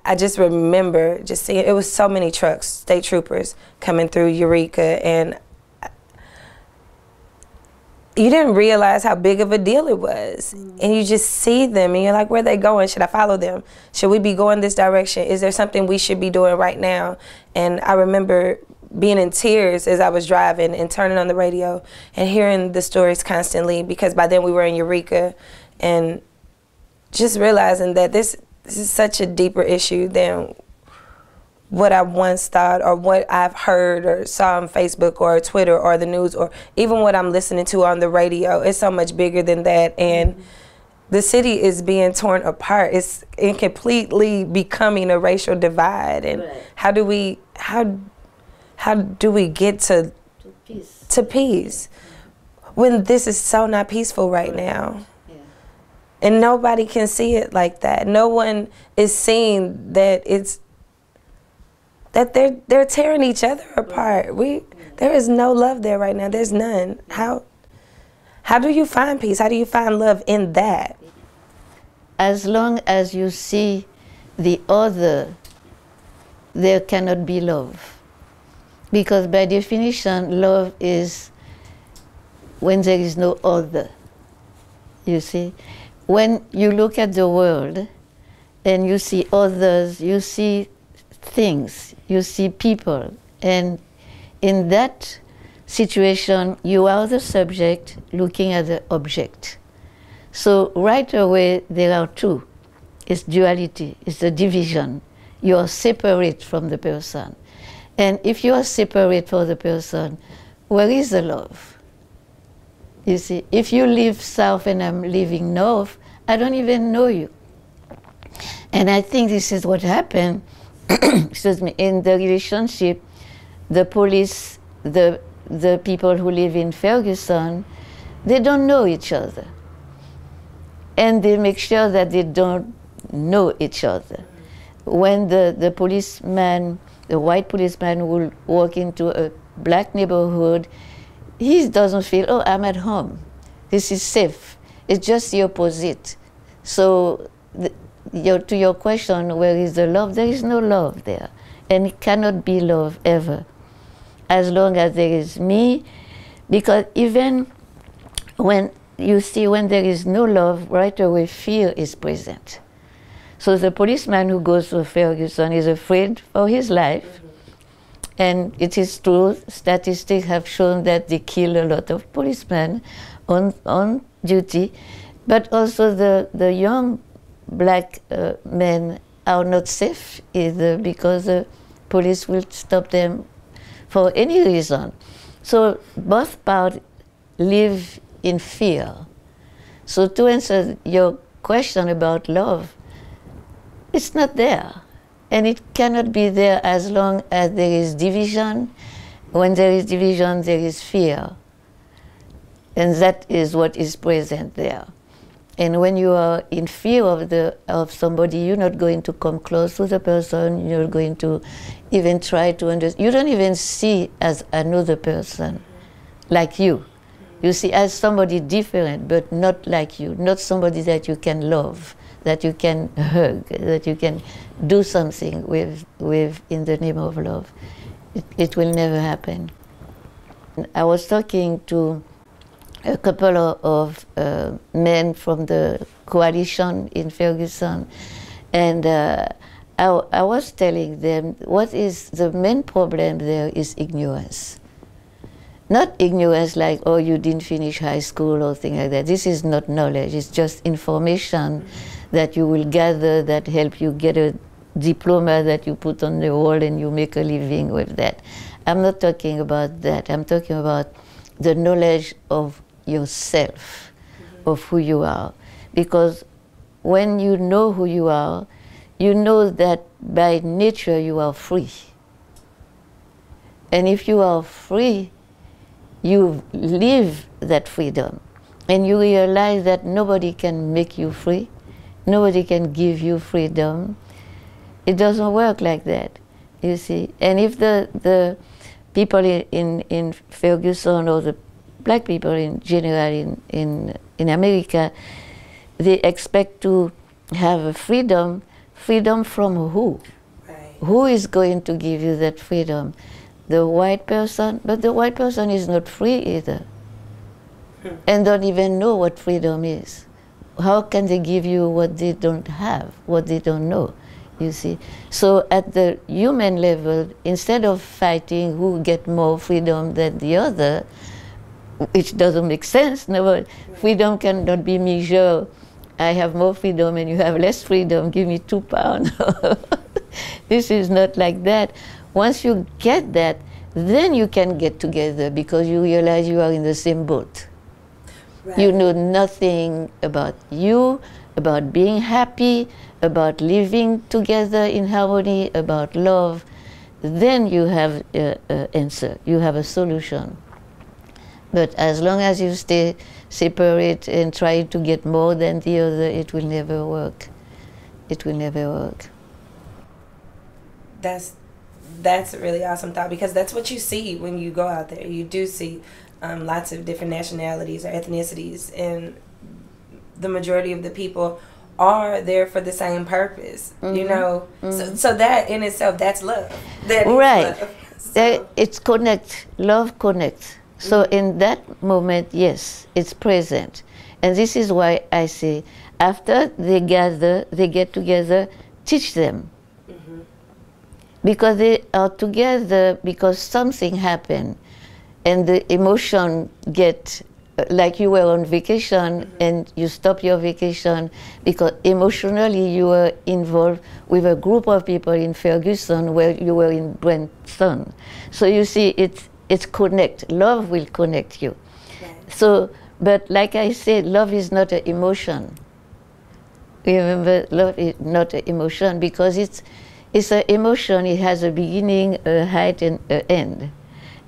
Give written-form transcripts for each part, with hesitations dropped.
I just remember just seeing, it was so many trucks, state troopers coming through Eureka, and you didn't realize how big of a deal it was. And you just see them and you're like, where are they going? Should I follow them? Should we be going this direction? Is there something we should be doing right now? And I remember being in tears as I was driving and turning on the radio and hearing the stories constantly, because by then we were in Eureka, and just realizing that this is such a deeper issue than what I once thought, or what I've heard or saw on Facebook or Twitter or the news, or even what I'm listening to on the radio. It's so much bigger than that, and the city is being torn apart. It's completely becoming a racial divide. And how do we get to peace when this is so not peaceful right now? And nobody can see it like that. No one is seeing that they're tearing each other apart. There is no love there right now. There's none. How do you find peace? How do you find love in that? As long as you see the other, there cannot be love. Because by definition, love is when there is no other. You see? When you look at the world and you see others, you see things, you see people, and in that situation you are the subject looking at the object. So right away there are two. It's duality, it's the division. You are separate from the person. And if you are separate from the person, where is the love? You see, if you live south and I'm living north, I don't even know you. And I think this is what happened excuse me, in the relationship, the police, the people who live in Ferguson, they don't know each other. And they make sure that they don't know each other. When the policeman, the white policeman will walk into a black neighborhood, he doesn't feel, oh, I'm at home. This is safe. It's just the opposite. So to your question, where is the love? There is no love there. And it cannot be love ever, as long as there is me. Because even when you see when there is no love, right away fear is present. So the policeman who goes to Ferguson is afraid for his life. And it is true, statistics have shown that they kill a lot of policemen on duty. But also the young black men are not safe either, because the police will stop them for any reason. So both parts live in fear. So to answer your question about love, it's not there. And it cannot be there as long as there is division. When there is division, there is fear. And that is what is present there. And when you are in fear of somebody, you're not going to come close to the person, you're not going to even try to understand. You don't even see as another person, like you. You see as somebody different, but not like you, not somebody that you can love, that you can hug, that you can do something with in the name of love. It will never happen. I was talking to a couple of men from the coalition in Ferguson, and I was telling them what is the main problem there is ignorance. Not ignorance like, oh, you didn't finish high school or things like that. This is not knowledge, it's just information that you will gather that help you get a diploma that you put on the wall and you make a living with that. I'm not talking about that. I'm talking about the knowledge of yourself, of who you are. Because when you know who you are, you know that by nature you are free. And if you are free, you live that freedom. And you realize that nobody can make you free. Nobody can give you freedom. It doesn't work like that, you see. And if the people in Ferguson, or the black people in general in America, they expect to have a freedom Freedom from who? Right. Who is going to give you that freedom? The white person? But the white person is not free either. And don't even know what freedom is. How can they give you what they don't have, what they don't know, you see? So at the human level, instead of fighting who get more freedom than the other, which doesn't make sense, no, freedom cannot be measured. I have more freedom and you have less freedom, give me 2 pounds. This is not like that. Once you get that, then you can get together because you realize you are in the same boat. Right. You know nothing about you, about being happy, about living together in harmony, about love. Then you have an answer, you have a solution. But as long as you stay separate and try to get more than the other, it will never work. It will never work. That's a really awesome thought, because that's what you see when you go out there. You do see lots of different nationalities or ethnicities, and the majority of the people are there for the same purpose. You know, so that in itself, that's love. That right. Is love. So. It's connect. Love connects. So in that moment, yes, it's present. And this is why I say, after they gather, they get together, teach them. Because they are together because something happened. And the emotion get, like you were on vacation and you stop your vacation because emotionally you were involved with a group of people in Ferguson where you were in Branson. So you see, it's connect. Love will connect you. Right. So, but like I said, love is not an emotion. Remember, love is not an emotion because it's an emotion. It has a beginning, a height, and an end.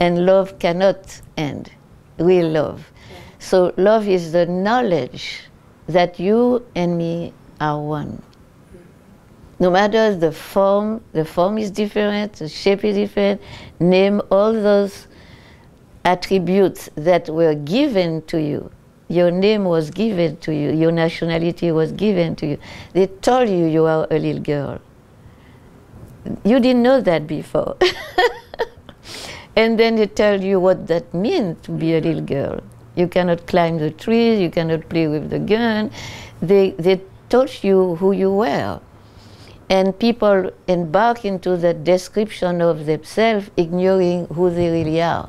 And love cannot end, real love. Yeah. So love is the knowledge that you and me are one. No matter the form is different, the shape is different, name all those attributes that were given to you. Your name was given to you, your nationality was given to you. They told you you are a little girl. You didn't know that before. And then they tell you what that means to be a little girl. You cannot climb the trees, you cannot play with the gun. They taught you who you were. And people embark into that description of themselves, ignoring who they really are.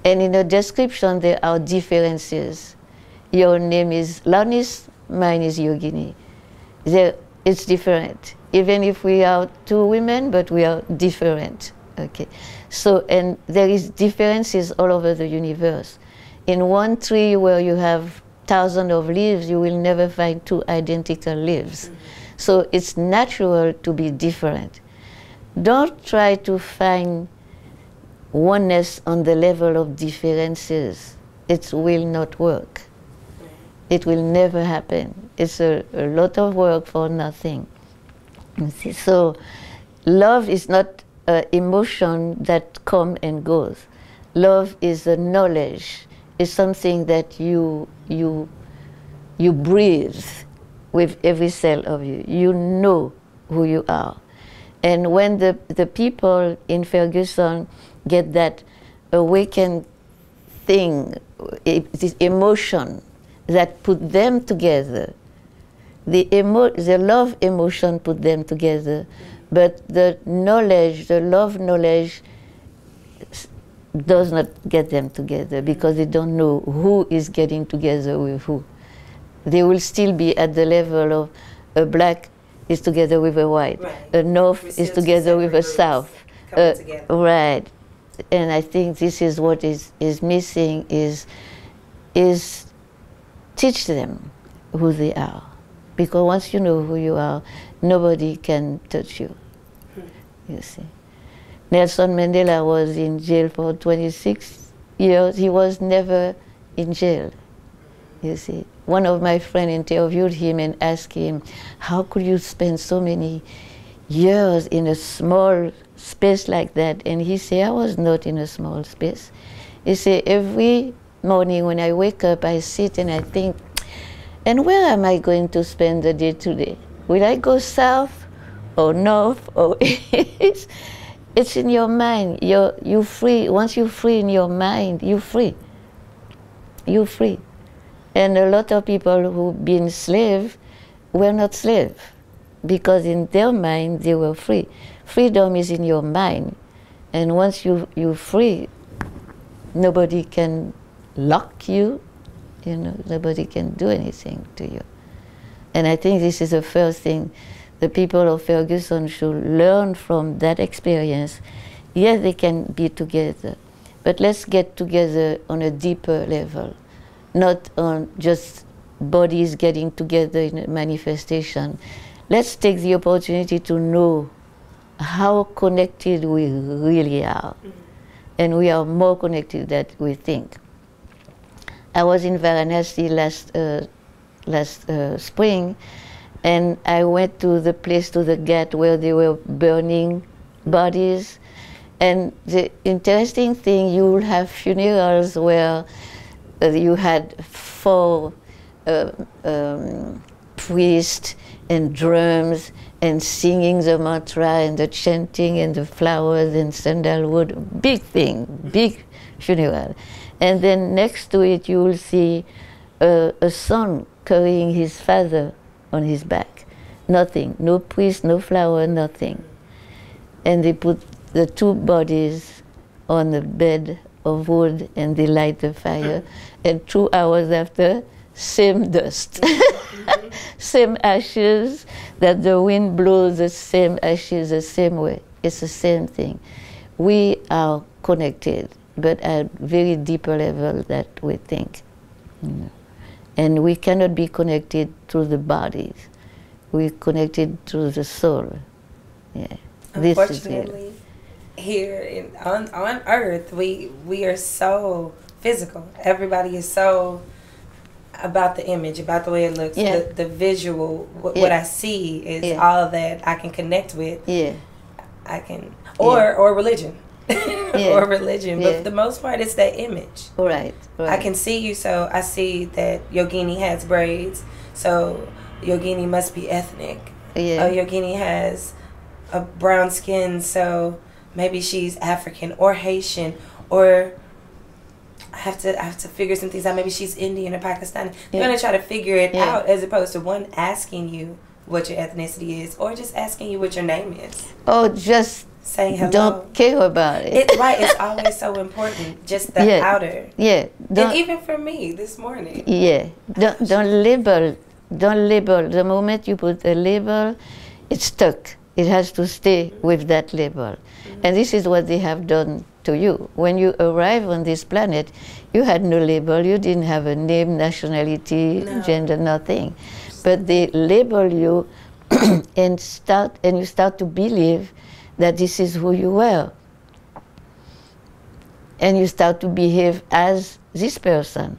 And in the description, there are differences. Your name is Lonise, mine is Yogini. It's different. Even if we are 2 women, but we are different. Okay, so, and there is differences all over the universe. In one tree where you have thousands of leaves, you will never find 2 identical leaves. So it's natural to be different. Don't try to find oneness on the level of differences. It will not work. It will never happen. It's a lot of work for nothing. So love is not an emotion that comes and goes. Love is a knowledge. It's something that you breathe with every cell of you. You know who you are. And when the people in Ferguson get that awakened thing, this emotion that put them together, the love emotion put them together, but the knowledge, the love knowledge does not get them together because they don't know who is getting together with who. They will still be at the level of a black is together with a white, right. A north is together with a south. Right. And I think this is what is missing is teach them who they are. Because once you know who you are, nobody can touch you. You see. Nelson Mandela was in jail for 26 years. He was never in jail. You see. One of my friends interviewed him and asked him, how could you spend so many years in a small space like that? And he said, I was not in a small space. He said, every morning when I wake up, I sit and I think, and where am I going to spend the day today? Will I go south or north or east. It's in your mind. You're free. Once you're free in your mind, you're free. You're free. And a lot of people who've been slaves were not slaves because in their mind they were free. Freedom is in your mind. And once you're free, nobody can lock you, nobody can do anything to you. And I think this is the first thing the people of Ferguson should learn from that experience. Yes, they can be together, but let's get together on a deeper level, not on just bodies getting together in a manifestation. Let's take the opportunity to know how connected we really are. Mm-hmm. And we are more connected than we think. I was in Varanasi last spring, and I went to the place, to the ghat where they were burning bodies. And the interesting thing, you will have funerals where you had 4 priests and drums and singing the mantra and the chanting and the flowers and sandalwood, big thing, big funeral. And then next to it you will see a son carrying his father on his back. Nothing, no priest, no flower, nothing. And they put the 2 bodies on a bed of wood and they light the fire. And 2 hours after, same dust, same ashes, that the wind blows the same ashes the same way. It's the same thing. We are connected, but at a very deeper level that we think. And we cannot be connected through the bodies. We're connected through the soul. Yeah. Unfortunately, here on Earth, we are so physical. Everybody is so about the image, about the way it looks, the visual, what I see is all that I can connect with. Yeah, I can, or religion, or religion. But for the most part, it's that image. Right. I can see you, so I see that Yogini has braids, so Yogini must be ethnic. Yeah. Oh, Yogini has a brown skin, so maybe she's African or Haitian, or I have to figure some things out. Maybe she's Indian or Pakistani. You're gonna try to figure it out, as opposed to one asking you what your ethnicity is, or just asking you what your name is. Oh, just saying hello. Don't care about it. Right. It's always so important. Just the outer. Yeah. And even for me this morning. Yeah. Don't label. Don't label. The moment you put a label, it's stuck. It has to stay with that label. And this is what they have done to you. When you arrive on this planet, you had no label. You didn't have a name, nationality, gender, nothing. But they label you and you start to believe that this is who you were. And you start to behave as this person.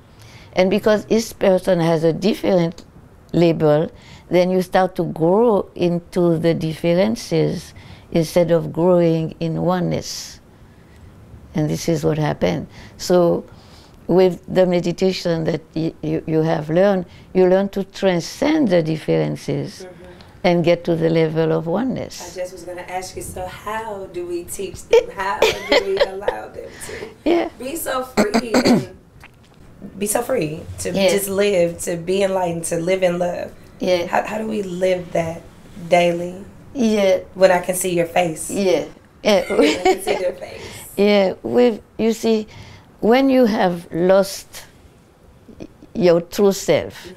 And because this person has a different label, then you start to grow into the differences instead of growing in oneness. And this is what happened. So with the meditation that you have learned, you learn to transcend the differences and get to the level of oneness. I just was going to ask you, so how do we teach them? How do we allow them to be so free and be so free to just live, to be enlightened, to live in love? Yeah. How do we live that daily? Yeah. When I can see your face. Yeah. Yeah. When I can see their face. Yeah. You see, when you have lost your true self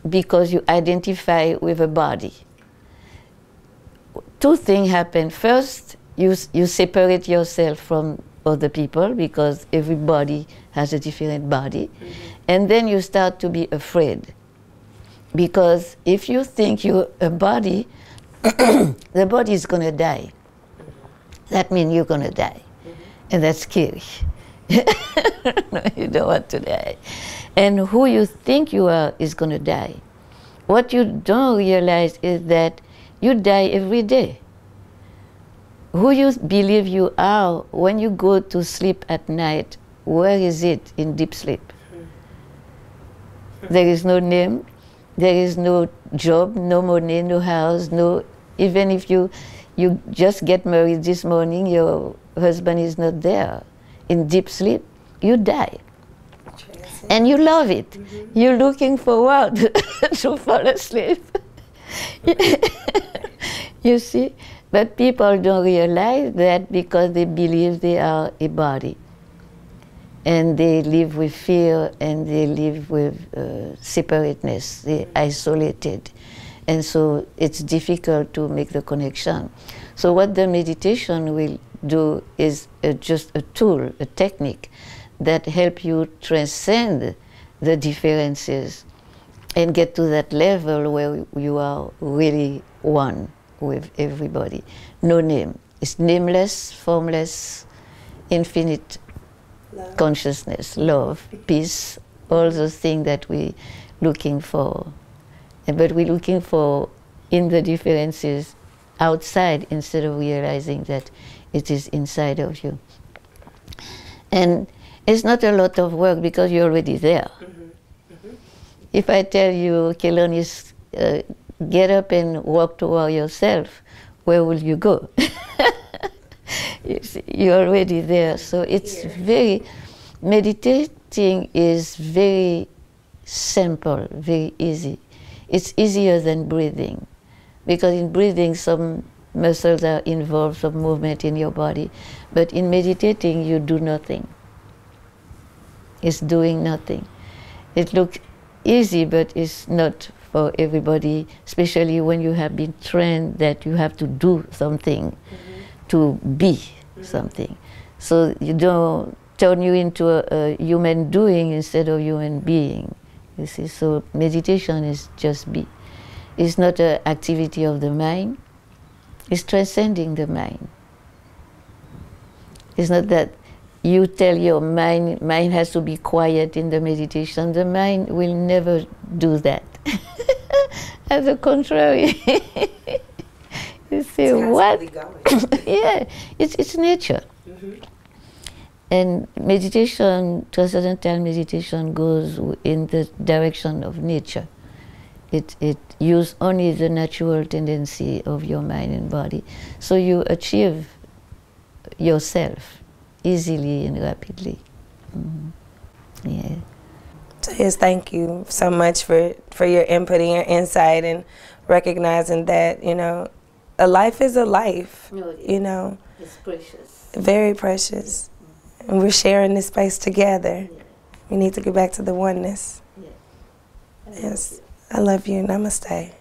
because you identify with a body, 2 things happen. First, you separate yourself from other people because everybody has a different body. And then you start to be afraid. Because if you think you're a body, the body is going to die. That means you're going to die. And that's scary. No, you don't want to die. And who you think you are is going to die. What you don't realize is that you die every day. Who you believe you are, when you go to sleep at night, where is it in deep sleep? There is no name. There is no job, no money, no house, no Even if you just get married this morning, your husband is not there, in deep sleep, you die. And you love it. Mm-hmm. You're looking forward to fall asleep. You see? But people don't realize that because they believe they are a body. And they live with fear, and they live with separateness. They're isolated. And so it's difficult to make the connection. So what the meditation will do is just a tool, a technique that help you transcend the differences and get to that level where you are really one with everybody. No name. It's nameless, formless, infinite love. Consciousness, love, peace, all those things that we're looking for. But we're looking for in the differences outside instead of realizing that it is inside of you. And it's not a lot of work because you're already there. Mm-hmm. Mm-hmm. If I tell you, Kelly Lonise, get up and walk toward yourself, where will you go? You're already there. So it's meditating is very simple, very easy. It's easier than breathing, because in breathing some muscles are involved, some movement in your body, but in meditating you do nothing. It's doing nothing. It looks easy, but it's not for everybody, especially when you have been trained that you have to do something, to be something. So you don't turn you into a human doing instead of human being. You see, so meditation is just be. It's not an activity of the mind. It's transcending the mind. It's not that you tell your mind has to be quiet in the meditation. The mind will never do that. On the contrary. You say, what? Yeah, it's nature. Mm-hmm. And meditation, transcendental meditation, goes in the direction of nature. It uses only the natural tendency of your mind and body. So you achieve yourself easily and rapidly. Mm-hmm. Yeah. So yes, thank you so much for your input and your insight, and recognizing that, you know, a life is a life. No, you know. It's precious. Very precious. And we're sharing this space together. Yeah. We need to get back to the oneness. Yeah. Yes. I love you. Namaste.